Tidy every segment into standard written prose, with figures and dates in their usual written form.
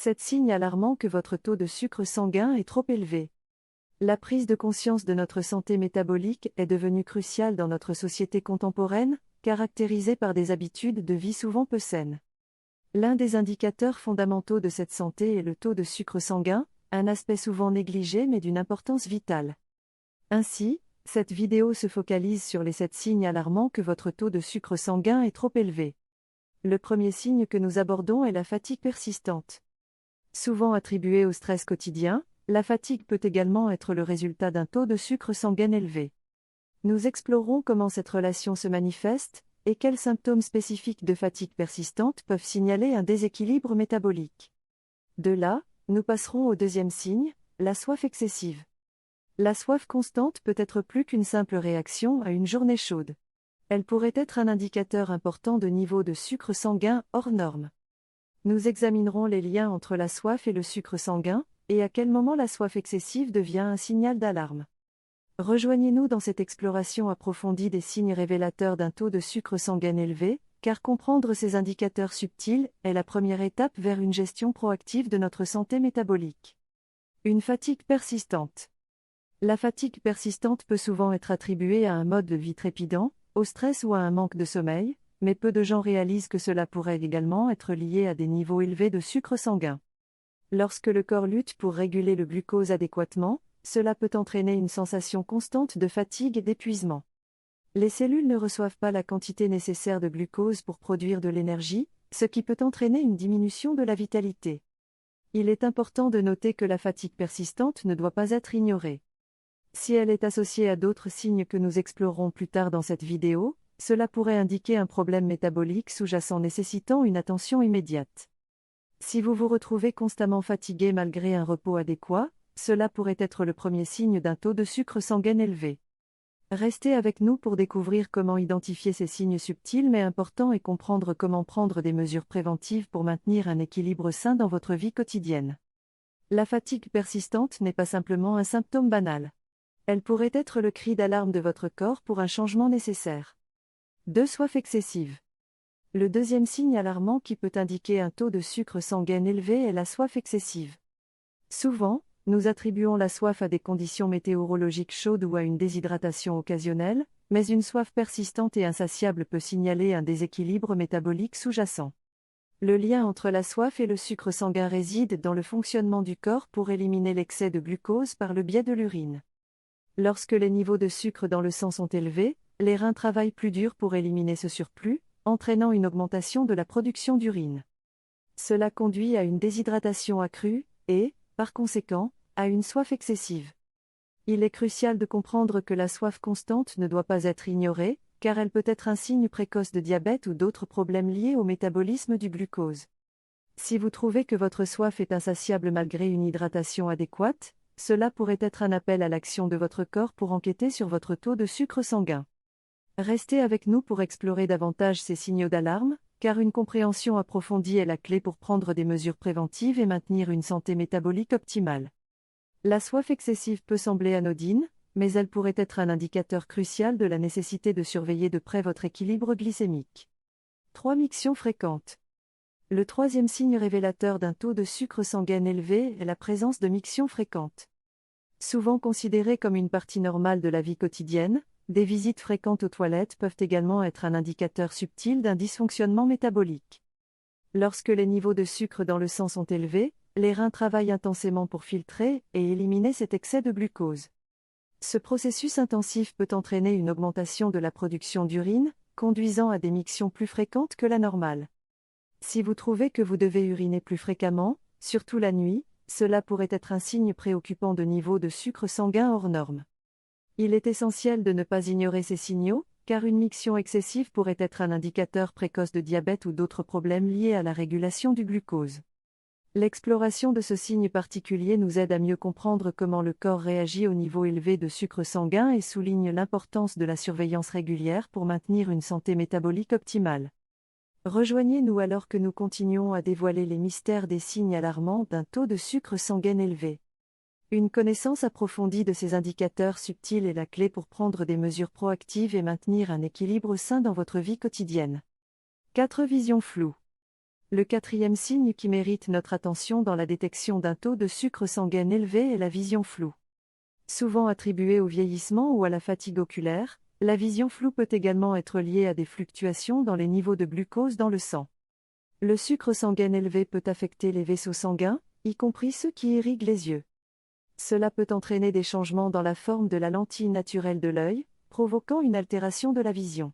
7 signes alarmants que votre taux de sucre sanguin est trop élevé. La prise de conscience de notre santé métabolique est devenue cruciale dans notre société contemporaine, caractérisée par des habitudes de vie souvent peu saines. L'un des indicateurs fondamentaux de cette santé est le taux de sucre sanguin, un aspect souvent négligé mais d'une importance vitale. Ainsi, cette vidéo se focalise sur les 7 signes alarmants que votre taux de sucre sanguin est trop élevé. Le premier signe que nous abordons est la fatigue persistante. Souvent attribuée au stress quotidien, la fatigue peut également être le résultat d'un taux de sucre sanguin élevé. Nous explorerons comment cette relation se manifeste, et quels symptômes spécifiques de fatigue persistante peuvent signaler un déséquilibre métabolique. De là, nous passerons au deuxième signe, la soif excessive. La soif constante peut être plus qu'une simple réaction à une journée chaude. Elle pourrait être un indicateur important de niveau de sucre sanguin hors norme. Nous examinerons les liens entre la soif et le sucre sanguin, et à quel moment la soif excessive devient un signal d'alarme. Rejoignez-nous dans cette exploration approfondie des signes révélateurs d'un taux de sucre sanguin élevé, car comprendre ces indicateurs subtils est la première étape vers une gestion proactive de notre santé métabolique. Une fatigue persistante. La fatigue persistante peut souvent être attribuée à un mode de vie trépidant, au stress ou à un manque de sommeil, mais peu de gens réalisent que cela pourrait également être lié à des niveaux élevés de sucre sanguin. Lorsque le corps lutte pour réguler le glucose adéquatement, cela peut entraîner une sensation constante de fatigue et d'épuisement. Les cellules ne reçoivent pas la quantité nécessaire de glucose pour produire de l'énergie, ce qui peut entraîner une diminution de la vitalité. Il est important de noter que la fatigue persistante ne doit pas être ignorée. Si elle est associée à d'autres signes que nous explorerons plus tard dans cette vidéo, cela pourrait indiquer un problème métabolique sous-jacent nécessitant une attention immédiate. Si vous vous retrouvez constamment fatigué malgré un repos adéquat, cela pourrait être le premier signe d'un taux de sucre sanguin élevé. Restez avec nous pour découvrir comment identifier ces signes subtils mais importants et comprendre comment prendre des mesures préventives pour maintenir un équilibre sain dans votre vie quotidienne. La fatigue persistante n'est pas simplement un symptôme banal. Elle pourrait être le cri d'alarme de votre corps pour un changement nécessaire. 2. Soif excessive. Le deuxième signe alarmant qui peut indiquer un taux de sucre sanguin élevé est la soif excessive. Souvent, nous attribuons la soif à des conditions météorologiques chaudes ou à une déshydratation occasionnelle, mais une soif persistante et insatiable peut signaler un déséquilibre métabolique sous-jacent. Le lien entre la soif et le sucre sanguin réside dans le fonctionnement du corps pour éliminer l'excès de glucose par le biais de l'urine. Lorsque les niveaux de sucre dans le sang sont élevés, les reins travaillent plus dur pour éliminer ce surplus, entraînant une augmentation de la production d'urine. Cela conduit à une déshydratation accrue, et, par conséquent, à une soif excessive. Il est crucial de comprendre que la soif constante ne doit pas être ignorée, car elle peut être un signe précoce de diabète ou d'autres problèmes liés au métabolisme du glucose. Si vous trouvez que votre soif est insatiable malgré une hydratation adéquate, cela pourrait être un appel à l'action de votre corps pour enquêter sur votre taux de sucre sanguin. Restez avec nous pour explorer davantage ces signaux d'alarme, car une compréhension approfondie est la clé pour prendre des mesures préventives et maintenir une santé métabolique optimale. La soif excessive peut sembler anodine, mais elle pourrait être un indicateur crucial de la nécessité de surveiller de près votre équilibre glycémique. 3. Mictions fréquentes. Le troisième signe révélateur d'un taux de sucre sanguin élevé est la présence de mictions fréquentes. Souvent considérées comme une partie normale de la vie quotidienne, des visites fréquentes aux toilettes peuvent également être un indicateur subtil d'un dysfonctionnement métabolique. Lorsque les niveaux de sucre dans le sang sont élevés, les reins travaillent intensément pour filtrer et éliminer cet excès de glucose. Ce processus intensif peut entraîner une augmentation de la production d'urine, conduisant à des mictions plus fréquentes que la normale. Si vous trouvez que vous devez uriner plus fréquemment, surtout la nuit, cela pourrait être un signe préoccupant de niveau de sucre sanguin hors norme. Il est essentiel de ne pas ignorer ces signaux, car une miction excessive pourrait être un indicateur précoce de diabète ou d'autres problèmes liés à la régulation du glucose. L'exploration de ce signe particulier nous aide à mieux comprendre comment le corps réagit au niveau élevé de sucre sanguin et souligne l'importance de la surveillance régulière pour maintenir une santé métabolique optimale. Rejoignez-nous alors que nous continuons à dévoiler les mystères des signes alarmants d'un taux de sucre sanguin élevé. Une connaissance approfondie de ces indicateurs subtils est la clé pour prendre des mesures proactives et maintenir un équilibre sain dans votre vie quotidienne. 4. Vision floue. Le quatrième signe qui mérite notre attention dans la détection d'un taux de sucre sanguin élevé est la vision floue. Souvent attribuée au vieillissement ou à la fatigue oculaire, la vision floue peut également être liée à des fluctuations dans les niveaux de glucose dans le sang. Le sucre sanguin élevé peut affecter les vaisseaux sanguins, y compris ceux qui irriguent les yeux. Cela peut entraîner des changements dans la forme de la lentille naturelle de l'œil, provoquant une altération de la vision.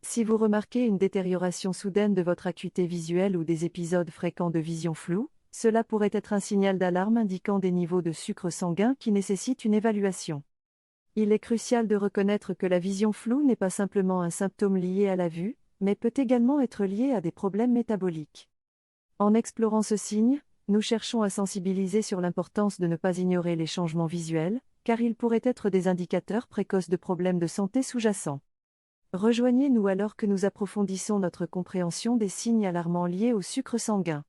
Si vous remarquez une détérioration soudaine de votre acuité visuelle ou des épisodes fréquents de vision floue, cela pourrait être un signal d'alarme indiquant des niveaux de sucre sanguin qui nécessitent une évaluation. Il est crucial de reconnaître que la vision floue n'est pas simplement un symptôme lié à la vue, mais peut également être lié à des problèmes métaboliques. En explorant ce signe, nous cherchons à sensibiliser sur l'importance de ne pas ignorer les changements visuels, car ils pourraient être des indicateurs précoces de problèmes de santé sous-jacents. Rejoignez-nous alors que nous approfondissons notre compréhension des signes alarmants liés au sucre sanguin.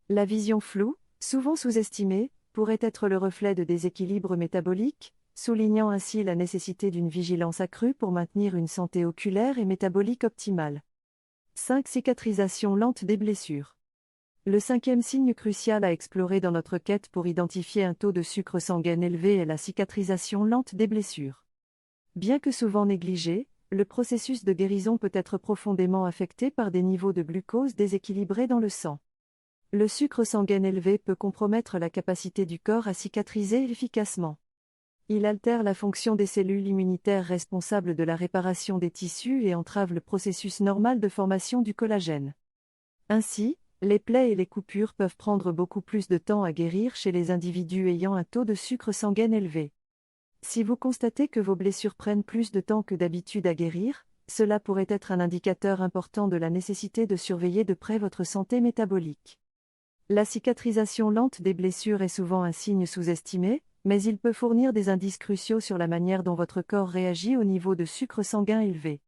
La vision floue, souvent sous-estimée, pourrait être le reflet de déséquilibres métaboliques, soulignant ainsi la nécessité d'une vigilance accrue pour maintenir une santé oculaire et métabolique optimale. 5. Cicatrisation lente des blessures. Le cinquième signe crucial à explorer dans notre quête pour identifier un taux de sucre sanguin élevé est la cicatrisation lente des blessures. Bien que souvent négligé, le processus de guérison peut être profondément affecté par des niveaux de glucose déséquilibrés dans le sang. Le sucre sanguin élevé peut compromettre la capacité du corps à cicatriser efficacement. Il altère la fonction des cellules immunitaires responsables de la réparation des tissus et entrave le processus normal de formation du collagène. Ainsi, les plaies et les coupures peuvent prendre beaucoup plus de temps à guérir chez les individus ayant un taux de sucre sanguin élevé. Si vous constatez que vos blessures prennent plus de temps que d'habitude à guérir, cela pourrait être un indicateur important de la nécessité de surveiller de près votre santé métabolique. La cicatrisation lente des blessures est souvent un signe sous-estimé, mais il peut fournir des indices cruciaux sur la manière dont votre corps réagit au niveau de sucre sanguin élevé.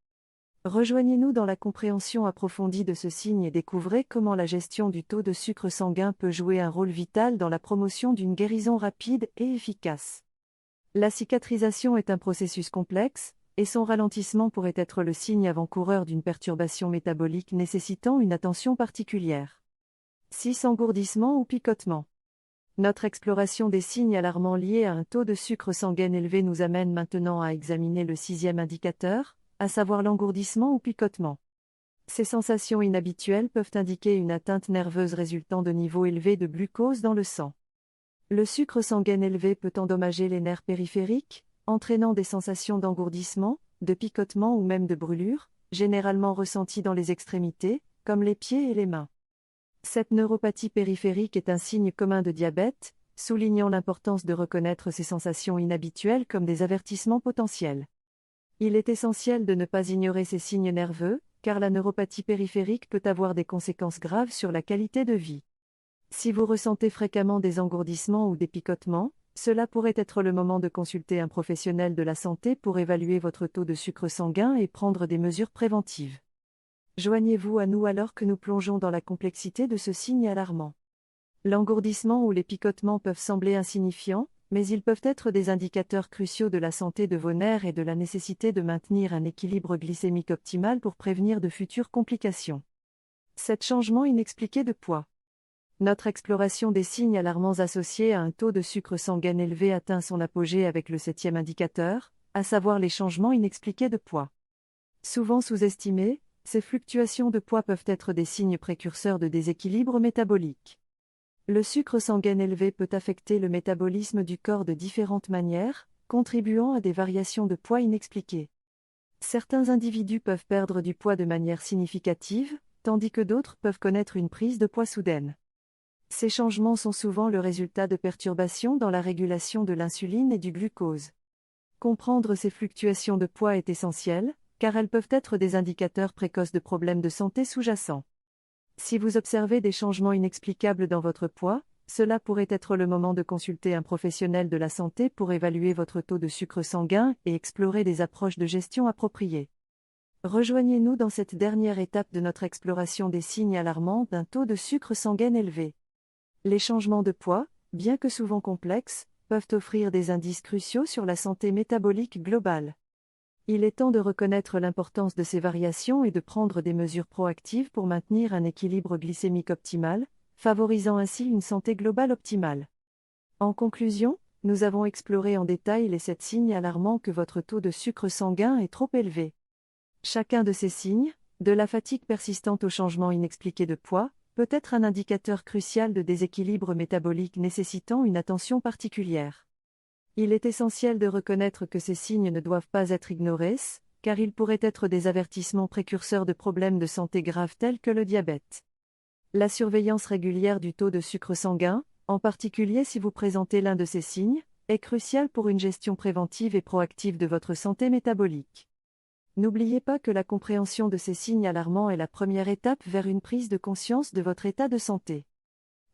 Rejoignez-nous dans la compréhension approfondie de ce signe et découvrez comment la gestion du taux de sucre sanguin peut jouer un rôle vital dans la promotion d'une guérison rapide et efficace. La cicatrisation est un processus complexe, et son ralentissement pourrait être le signe avant-coureur d'une perturbation métabolique nécessitant une attention particulière. 6. Engourdissement ou picotement. Notre exploration des signes alarmants liés à un taux de sucre sanguin élevé nous amène maintenant à examiner le sixième indicateur, à savoir l'engourdissement ou picotement. Ces sensations inhabituelles peuvent indiquer une atteinte nerveuse résultant de niveaux élevés de glucose dans le sang. Le sucre sanguin élevé peut endommager les nerfs périphériques, entraînant des sensations d'engourdissement, de picotement ou même de brûlure, généralement ressenties dans les extrémités, comme les pieds et les mains. Cette neuropathie périphérique est un signe commun de diabète, soulignant l'importance de reconnaître ces sensations inhabituelles comme des avertissements potentiels. Il est essentiel de ne pas ignorer ces signes nerveux, car la neuropathie périphérique peut avoir des conséquences graves sur la qualité de vie. Si vous ressentez fréquemment des engourdissements ou des picotements, cela pourrait être le moment de consulter un professionnel de la santé pour évaluer votre taux de sucre sanguin et prendre des mesures préventives. Joignez-vous à nous alors que nous plongeons dans la complexité de ce signe alarmant. L'engourdissement ou les picotements peuvent sembler insignifiants, mais ils peuvent être des indicateurs cruciaux de la santé de vos nerfs et de la nécessité de maintenir un équilibre glycémique optimal pour prévenir de futures complications. 7. Changement inexpliqué de poids. Notre exploration des signes alarmants associés à un taux de sucre sanguin élevé atteint son apogée avec le septième indicateur, à savoir les changements inexpliqués de poids. Souvent sous-estimés, ces fluctuations de poids peuvent être des signes précurseurs de déséquilibre métabolique. Le sucre sanguin élevé peut affecter le métabolisme du corps de différentes manières, contribuant à des variations de poids inexpliquées. Certains individus peuvent perdre du poids de manière significative, tandis que d'autres peuvent connaître une prise de poids soudaine. Ces changements sont souvent le résultat de perturbations dans la régulation de l'insuline et du glucose. Comprendre ces fluctuations de poids est essentiel, car elles peuvent être des indicateurs précoces de problèmes de santé sous-jacents. Si vous observez des changements inexplicables dans votre poids, cela pourrait être le moment de consulter un professionnel de la santé pour évaluer votre taux de sucre sanguin et explorer des approches de gestion appropriées. Rejoignez-nous dans cette dernière étape de notre exploration des signes alarmants d'un taux de sucre sanguin élevé. Les changements de poids, bien que souvent complexes, peuvent offrir des indices cruciaux sur la santé métabolique globale. Il est temps de reconnaître l'importance de ces variations et de prendre des mesures proactives pour maintenir un équilibre glycémique optimal, favorisant ainsi une santé globale optimale. En conclusion, nous avons exploré en détail les 7 signes alarmants que votre taux de sucre sanguin est trop élevé. Chacun de ces signes, de la fatigue persistante au changement inexpliqué de poids, peut être un indicateur crucial de déséquilibre métabolique nécessitant une attention particulière. Il est essentiel de reconnaître que ces signes ne doivent pas être ignorés, car ils pourraient être des avertissements précurseurs de problèmes de santé graves tels que le diabète. La surveillance régulière du taux de sucre sanguin, en particulier si vous présentez l'un de ces signes, est cruciale pour une gestion préventive et proactive de votre santé métabolique. N'oubliez pas que la compréhension de ces signes alarmants est la première étape vers une prise de conscience de votre état de santé.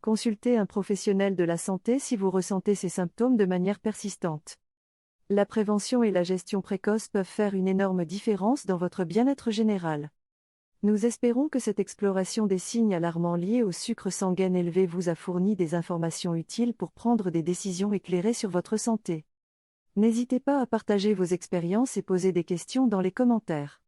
Consultez un professionnel de la santé si vous ressentez ces symptômes de manière persistante. La prévention et la gestion précoce peuvent faire une énorme différence dans votre bien-être général. Nous espérons que cette exploration des signes alarmants liés au sucre sanguin élevé vous a fourni des informations utiles pour prendre des décisions éclairées sur votre santé. N'hésitez pas à partager vos expériences et poser des questions dans les commentaires.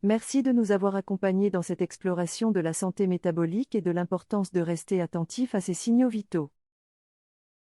Merci de nous avoir accompagnés dans cette exploration de la santé métabolique et de l'importance de rester attentif à ces signaux vitaux.